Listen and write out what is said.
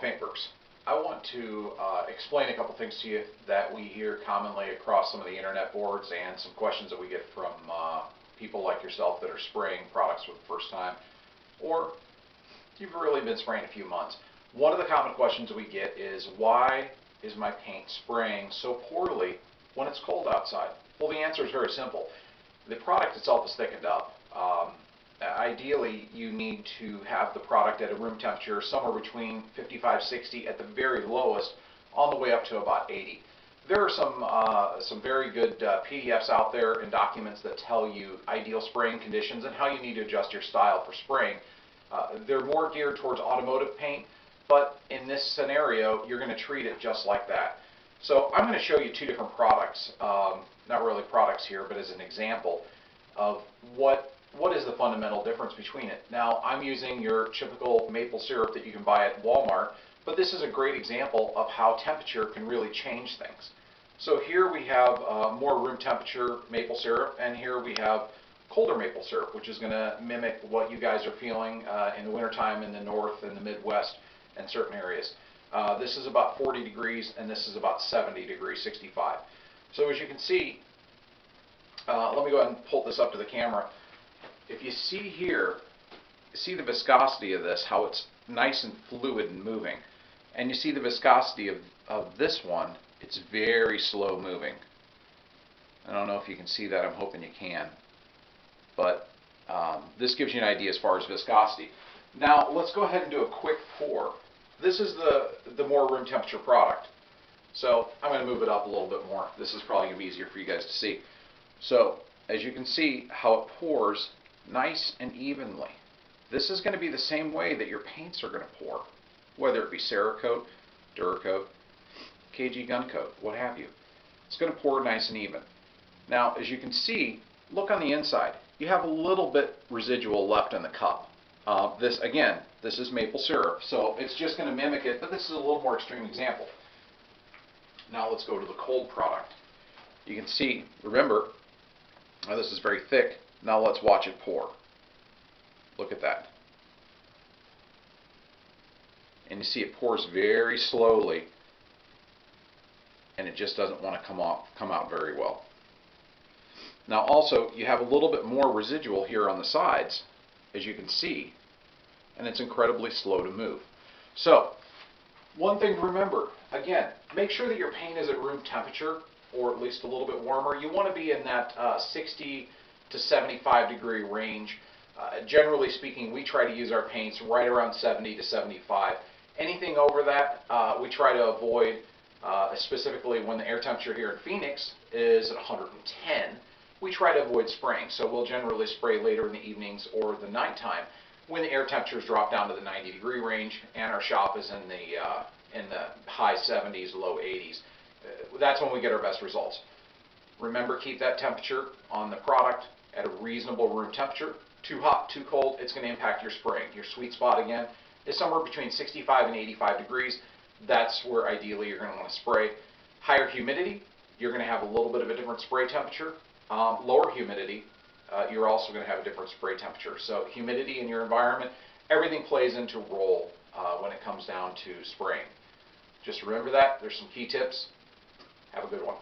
paint works. I want to explain a couple things to you that we hear commonly across some of the internet boards and some questions that we get from people like yourself that are spraying products for the first time, or you've really been spraying a few months. One of the common questions we get is, why is my paint spraying so poorly when it's cold outside? Well, the answer is very simple. The product itself is thickened up. Ideally, you need to have the product at a room temperature somewhere between 55, 60 at the very lowest, on the way up to about 80. There are some very good PDFs out there and documents that tell you ideal spraying conditions and how you need to adjust your style for spraying. They're more geared towards automotive paint, but in this scenario, you're going to treat it just like that. So I'm going to show you two different products, not really products here, but as an example of what is the fundamental difference between it. Now, I'm using your typical maple syrup that you can buy at Walmart, but this is a great example of how temperature can really change things. So here we have more room temperature maple syrup, and here we have colder maple syrup, which is going to mimic what you guys are feeling in the wintertime in the north and the Midwest and certain areas. This is about 40 degrees, and this is about 70 degrees, 65. So as you can see, let me go ahead and pull this up to the camera. If you see here, see the viscosity of this, how it's nice and fluid and moving. And you see the viscosity of this one, it's very slow moving. I don't know if you can see that, I'm hoping you can. But this gives you an idea as far as viscosity. Now let's go ahead and do a quick pour. This is the more room temperature product. So I'm going to move it up a little bit more. This is probably going to be easier for you guys to see. So as you can see how it pours nice and evenly. This is going to be the same way that your paints are going to pour, whether it be Cerakote, Duracoat, KG Gun Coat, what have you. It's going to pour nice and even. Now, as you can see, look on the inside. You have a little bit residual left in the cup. This is maple syrup, so it's just going to mimic it, but this is a little more extreme example. Now let's go to the cold product. You can see, remember, this is very thick. Now let's watch it pour. Look at that. And you see it pours very slowly, and it just doesn't want to come out very well. Now also, you have a little bit more residual here on the sides, as you can see, and it's incredibly slow to move. So, one thing to remember, again, make sure that your paint is at room temperature, or at least a little bit warmer. You want to be in that 60 to 75 degree range. Generally speaking, we try to use our paints right around 70 to 75. Anything over that, we try to avoid, specifically when the air temperature here in Phoenix is at 110. We try to avoid spraying, so we'll generally spray later in the evenings or the nighttime when the air temperatures drop down to the 90 degree range and our shop is in the high 70s, low 80s. That's when we get our best results. Remember, keep that temperature on the product at a reasonable room temperature. Too hot, too cold, it's going to impact your spraying. Your sweet spot, again, is somewhere between 65 and 85 degrees. That's where ideally you're going to want to spray. Higher humidity, you're going to have a little bit of a different spray temperature. Lower humidity, you're also going to have a different spray temperature. So humidity in your environment, everything plays into role when it comes down to spraying. Just remember that. There's some key tips. Have a good one.